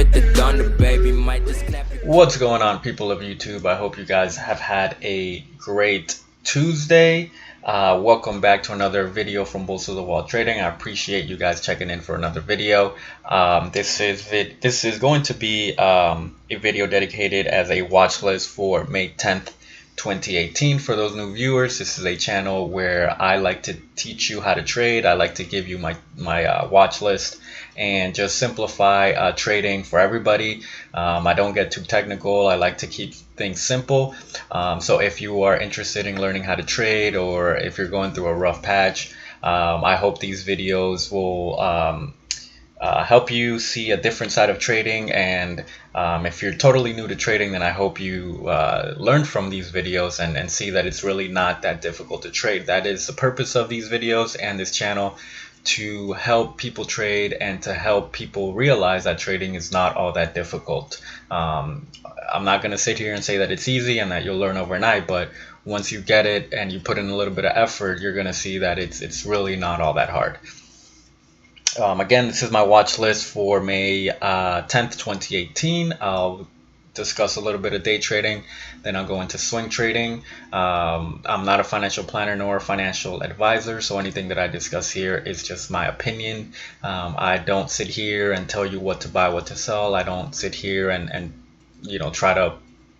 with the thunder, baby. Might just clap it. What's going on, people of YouTube? I hope you guys have had a great Tuesday. Welcome back to another video from Bulls to the Wall Trading. I appreciate you guys checking in for another video. This is going to be a video dedicated as a watch list for May 10th, 2018. For those new viewers, this is a channel where I like to teach you how to trade. I like to give you my watch list and just simplify trading for everybody. I don't get too technical. I like to keep things simple. So if you are interested in learning how to trade, or if you're going through a rough patch, I hope these videos will help you see a different side of trading. And if you're totally new to trading, then I hope you learn from these videos and see that it's really not that difficult to trade. That is the purpose of these videos and this channel, to help people trade and to help people realize that trading is not all that difficult. I'm not going to sit here and say that it's easy and that you'll learn overnight, but once you get it and you put in a little bit of effort, you're going to see that it's really not all that hard. Again, this is my watch list for May 10th, 2018. I'll discuss a little bit of day trading, then I'll go into swing trading. I'm not a financial planner nor a financial advisor, so anything that I discuss here is just my opinion. I don't sit here and tell you what to buy, what to sell. I don't sit here and try to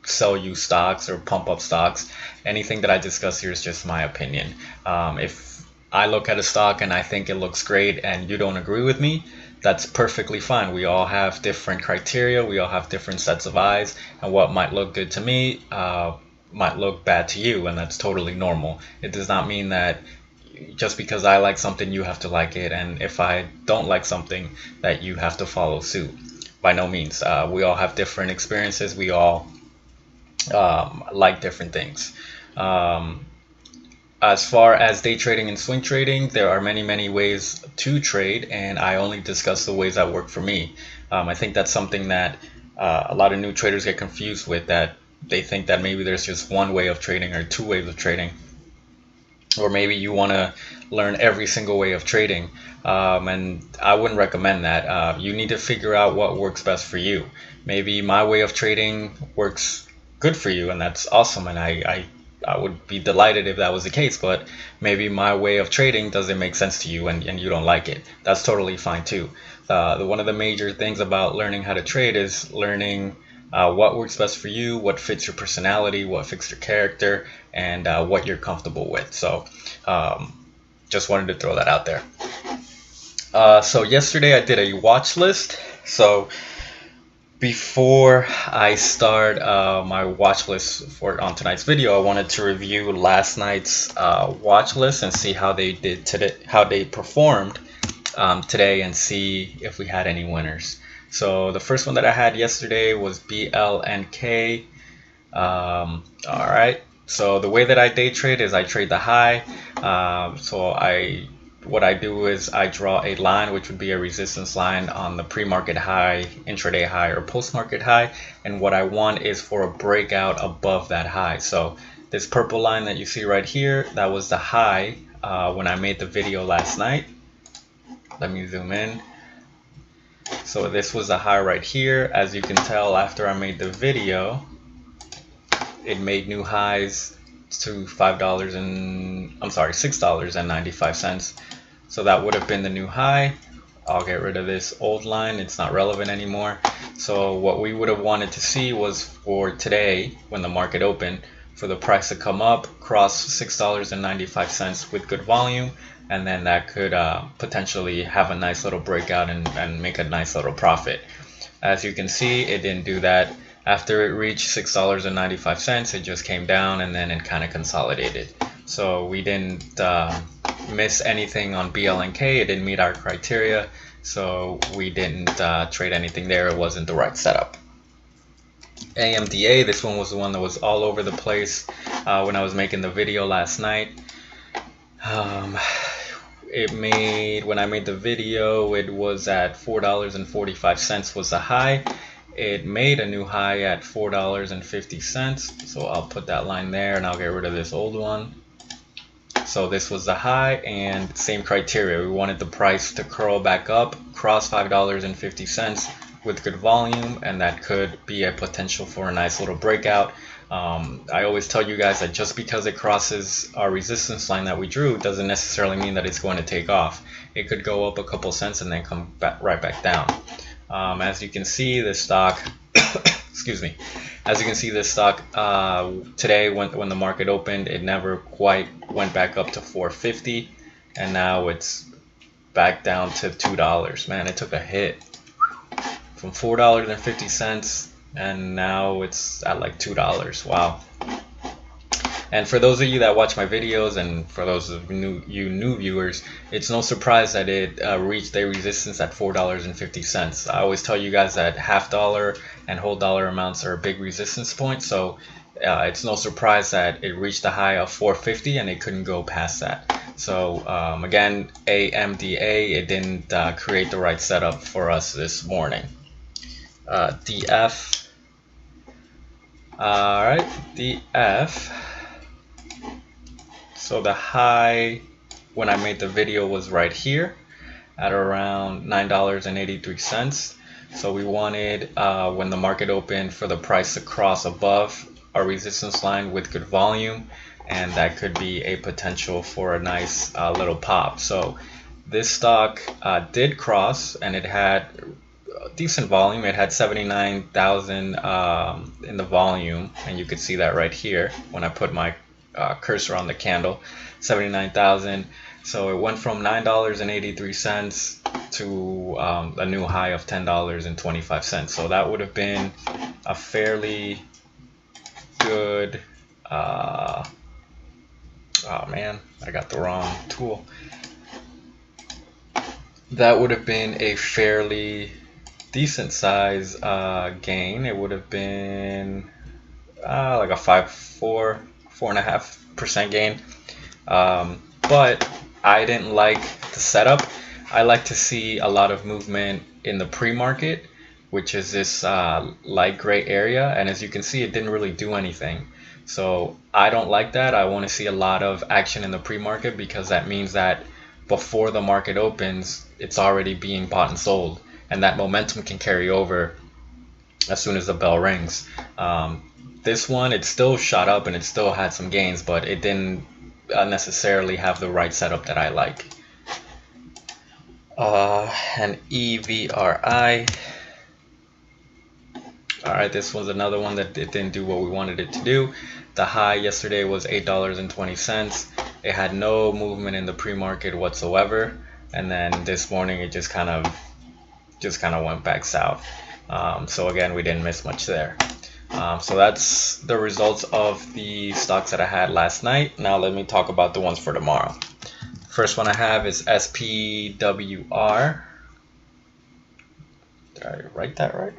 sell you stocks or pump up stocks. Anything that I discuss here is just my opinion. If I look at a stock and I think it looks great and you don't agree with me, that's perfectly fine. We all have different criteria. We all have different sets of eyes, and what might look good to me might look bad to you, and that's totally normal. It does not mean that just because I like something, you have to like it, and if I don't like something, that you have to follow suit. By no means. We all have different experiences. We all like different things. As far as day trading and swing trading, there are many ways to trade, and I only discuss the ways that work for me. I think that's something that a lot of new traders get confused with, that they think that maybe there's just one way of trading or two ways of trading, or maybe you want to learn every single way of trading, and I wouldn't recommend that. You need to figure out what works best for you. Maybe my way of trading works good for you, and that's awesome, and I would be delighted if that was the case, but maybe my way of trading doesn't make sense to you and you don't like it. That's totally fine too. One of the major things about learning how to trade is learning what works best for you, what fits your personality, what fits your character, and what you're comfortable with. So just wanted to throw that out there. So yesterday I did a watch list. So before I start my watch list on tonight's video, I wanted to review last night's watch list and see how they did today, how they performed today, and see if we had any winners. So the first one that I had yesterday was BLNK. All right. So the way that I day trade is I trade the high. What I do is I draw a line, which would be a resistance line on the pre-market high, intraday high, or post-market high, and what I want is for a breakout above that high. So this purple line that you see right here, that was the high when I made the video last night. Let me zoom in. So this was the high right here. As you can tell, after I made the video, it made new highs to $6.95. So that would have been the new high. I'll get rid of this old line. It's not relevant anymore. So what we would have wanted to see was for today, when the market opened, for the price to come up, cross $6.95 with good volume, and then that could potentially have a nice little breakout and make a nice little profit. As you can see, it didn't do that. After it reached $6.95, it just came down and then it kind of consolidated. So we didn't miss anything on BLNK. It didn't meet our criteria, so we didn't trade anything there. It wasn't the right setup. AMDA, this one was the one that was all over the place when I was making the video last night. When I made the video, it was at $4.45 was the high. It made a new high at $4.50, so I'll put that line there and I'll get rid of this old one. So this was the high, and same criteria. We wanted the price to curl back up, cross $5.50 with good volume, and that could be a potential for a nice little breakout. I always tell you guys that just because it crosses our resistance line that we drew doesn't necessarily mean that it's going to take off. It could go up a couple cents and then come back right back down. As you can see, this stock excuse me, as you can see, this stock today, when the market opened, it never quite went back up to 450, and now it's back down to $2. Man, it took a hit from $4.50, and now it's at like $2. Wow. And for those of you that watch my videos, and for those of you new viewers, it's no surprise that it reached a resistance at $4.50. I always tell you guys that half dollar and whole dollar amounts are a big resistance point, so it's no surprise that it reached a high of 450 and it couldn't go past that. So again, AMDA, it didn't create the right setup for us this morning. DF. Alright, DF. So the high when I made the video was right here at around $9.83. So we wanted, when the market opened, for the price to cross above our resistance line with good volume, and that could be a potential for a nice little pop. So this stock did cross, and it had decent volume. It had 79,000 in the volume, and you could see that right here when I put my cursor on the candle, 79,000. So it went from $9.83 to a new high of $10.25. So that would have been a fairly good oh man, I got the wrong tool. That would have been a fairly decent size gain. It would have been like a 4.5% gain, but I didn't like the setup. I like to see a lot of movement in the pre-market, which is this light gray area, and as you can see, it didn't really do anything. So I don't like that. I want to see a lot of action in the pre-market, because that means that before the market opens, it's already being bought and sold, and that momentum can carry over as soon as the bell rings. This one, it still shot up and it still had some gains, but it didn't necessarily have the right setup that I like. And EVRI. Alright, this was another one that it didn't do what we wanted it to do. The high yesterday was $8.20. It had no movement in the pre-market whatsoever, and then this morning it just kind of went back south. So again, we didn't miss much there. So that's the results of the stocks that I had last night. Now let me talk about the ones for tomorrow. First one I have is SPWR. Did I write that right?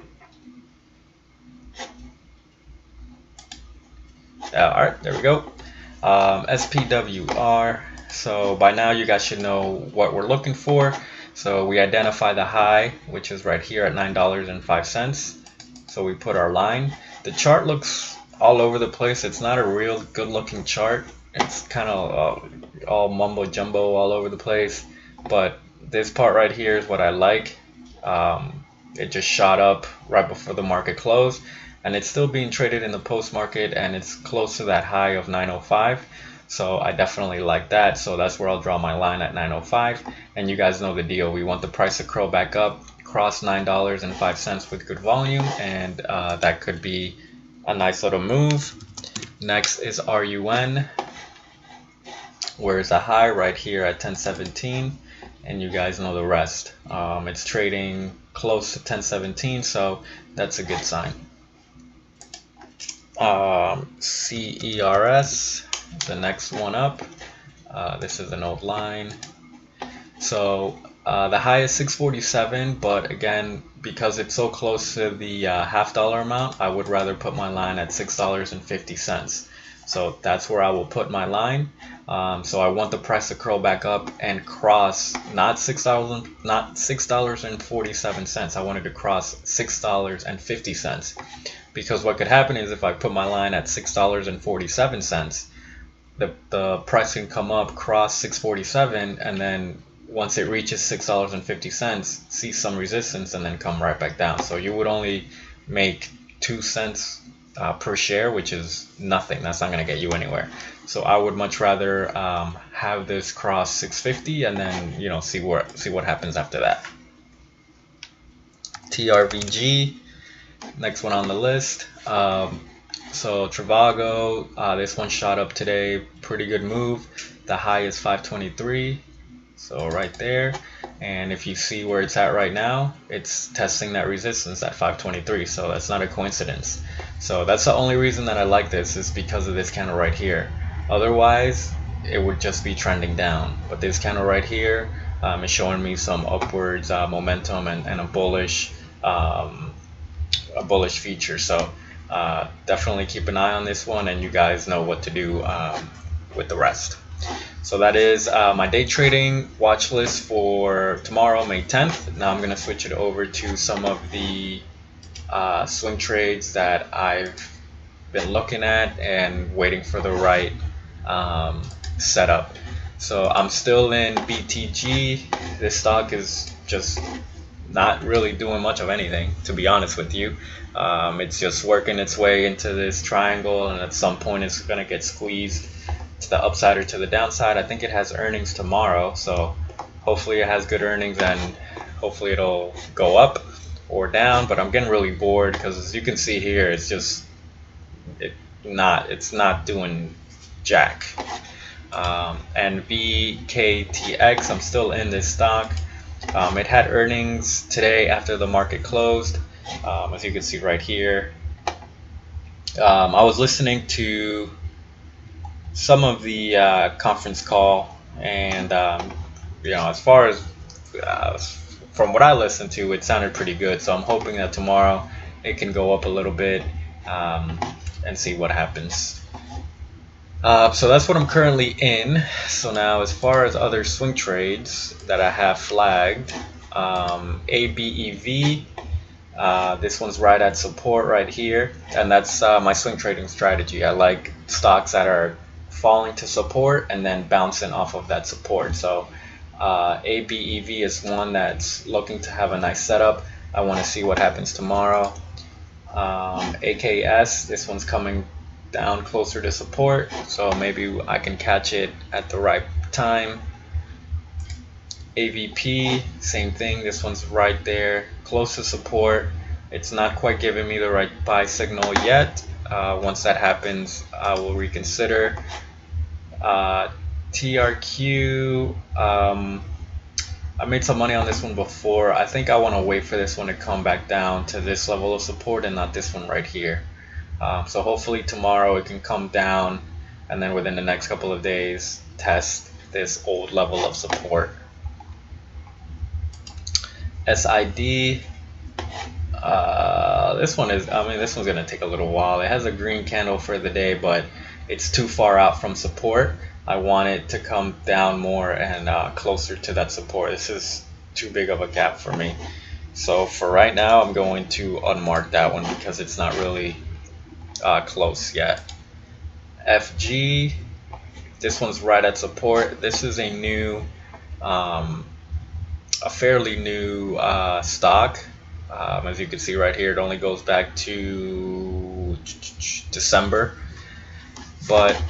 Alright, there we go. SPWR. So by now you guys should know what we're looking for. So we identify the high, which is right here at $9.05. So we put our line. The chart looks all over the place. It's not a real good looking chart. It's kind of all mumbo jumbo all over the place. But this part right here is what I like. It just shot up right before the market closed, and it's still being traded in the post market, and it's close to that high of 905. So I definitely like that. So that's where I'll draw my line at 905. And you guys know the deal. We want the price to curl back up, cross $9.05 with good volume, and that could be a nice little move. Next is RUN, where it's a high right here at 1017, and you guys know the rest. It's trading close to 1017, so that's a good sign. CERS, the next one up. This is an old line. So the high is 647, but again, because it's so close to the half dollar amount, I would rather put my line at $6.50. So that's where I will put my line. So I want the price to curl back up and cross not $6.47. I wanted to cross $6.50, because what could happen is if I put my line at $6.47, the price can come up, cross 647, and then once it reaches $6.50, see some resistance and then come right back down. So you would only make 2 cents per share, which is nothing. That's not going to get you anywhere. So I would much rather have this cross 650 and then, you know, see what happens after that. TRVG, next one on the list. So Trivago, this one shot up today, pretty good move. The high is 523, so right there. And if you see where it's at right now, it's testing that resistance at 523, so that's not a coincidence. So that's the only reason that I like this, is because of this candle right here. Otherwise, it would just be trending down. But this candle right here is showing me some upwards momentum and a bullish feature. So definitely keep an eye on this one, and you guys know what to do with the rest. So that is my day trading watch list for tomorrow, May 10th. Now I'm going to switch it over to some of the swing trades that I've been looking at and waiting for the right setup. So I'm still in BTG. This stock is just not really doing much of anything, to be honest with you. It's just working its way into this triangle, and at some point it's going to get squeezed to the upside or to the downside. I think it has earnings tomorrow, so hopefully it has good earnings and hopefully it'll go up or down. But I'm getting really bored because, as you can see here, it's just it's not doing jack. And VKTX, I'm still in this stock. It had earnings today after the market closed, as you can see right here. I was listening to some of the conference call, and you know, as far as from what I listened to, it sounded pretty good. So I'm hoping that tomorrow it can go up a little bit and see what happens. So that's what I'm currently in. So now, as far as other swing trades that I have flagged, ABEV, this one's right at support right here, and that's my swing trading strategy. I like stocks that are falling to support and then bouncing off of that support. So ABEV is one that's looking to have a nice setup. I want to see what happens tomorrow. AKS, this one's coming down closer to support, so maybe I can catch it at the right time. AVP, same thing. This one's right there, close to support. It's not quite giving me the right buy signal yet. Once that happens, I will reconsider. TRQ, I made some money on this one before. I think I want to wait for this one to come back down to this level of support and not this one right here. So hopefully tomorrow it can come down, and then within the next couple of days test this old level of support. SID, this one is, this one's gonna take a little while. It has a green candle for the day, but it's too far out from support. I want it to come down more and closer to that support. This is too big of a gap for me. So for right now, I'm going to unmark that one because it's not really close yet. FG, this one's right at support. This is a new, a fairly new stock. As you can see right here, it only goes back to December, but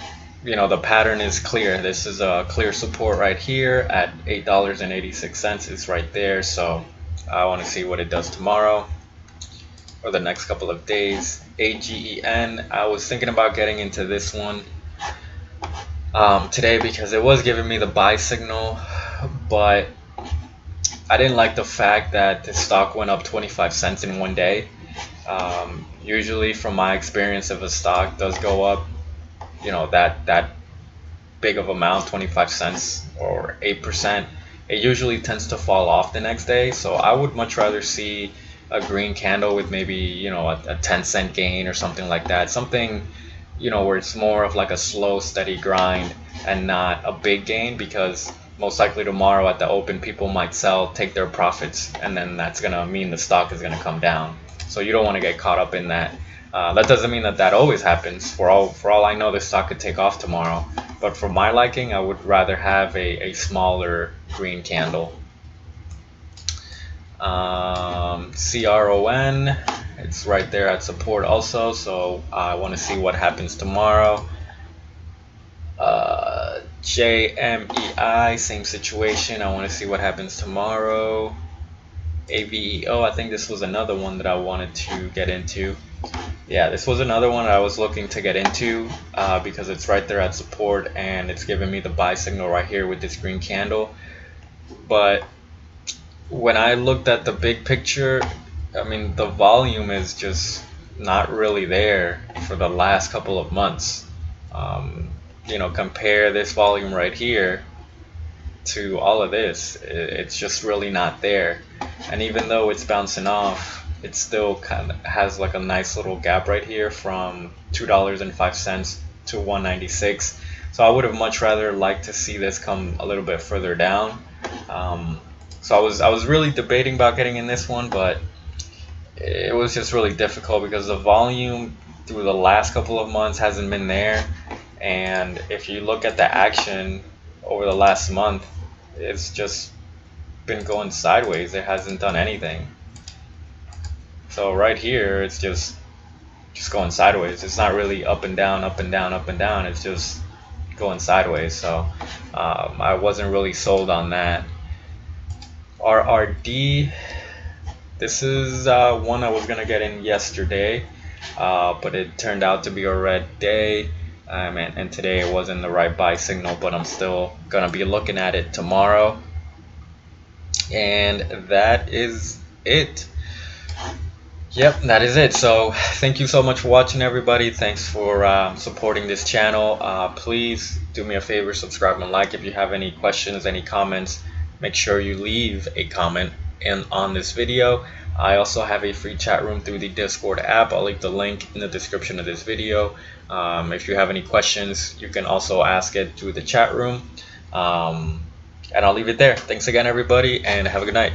you know, the pattern is clear. This is a clear support right here at $8.86. It's right there. So I want to see what it does tomorrow or the next couple of days. AGEN, I was thinking about getting into this one today because it was giving me the buy signal, but I didn't like the fact that the stock went up 25 cents in one day. Usually, from my experience, if a stock does go up, you know, that big of amount, 25 cents or 8%, it usually tends to fall off the next day. So I would much rather see a green candle with maybe, you know, a 10-cent gain or something like that. Something, you know, where it's more of like a slow, steady grind and not a big gain, because most likely tomorrow at the open, people might sell, take their profits, and then that's going to mean the stock is going to come down. So you don't want to get caught up in that. That doesn't mean that always happens. For all I know, this stock could take off tomorrow. But for my liking, I would rather have a smaller green candle. CRON, it's right there at support also, so I want to see what happens tomorrow. JMEI, same situation. I want to see what happens tomorrow. AVEO, I think this was another one that I wanted to get into. Yeah, this was another one I was looking to get into because it's right there at support and it's giving me the buy signal right here with this green candle. But when I looked at the big picture, I mean, the volume is just not really there for the last couple of months. You know, compare this volume right here to all of this, it's just really not there. And even though it's bouncing off, it still kind of has like a nice little gap right here from $2.05 to $1.96. So I would have much rather liked to see this come a little bit further down. So I was really debating about getting in this one, but it was just really difficult because the volume through the last couple of months hasn't been there. And if you look at the action over the last month, it's just been going sideways. It hasn't done anything. So right here, it's just going sideways. It's not really up and down, up and down, up and down. It's just going sideways. So I wasn't really sold on that. RRD, this is one I was gonna get in yesterday, but it turned out to be a red day. And today it wasn't the right buy signal, but I'm still gonna be looking at it tomorrow. And that is it. Yep, that is it. So thank you so much for watching, everybody. Thanks for supporting this channel. Please do me a favor, subscribe and like. If you have any questions, any comments, make sure you leave a comment on this video. I also have a free chat room through the Discord app. I'll leave the link in the description of this video. If you have any questions, you can also ask it through the chat room. And I'll leave it there. Thanks again, everybody, and have a good night.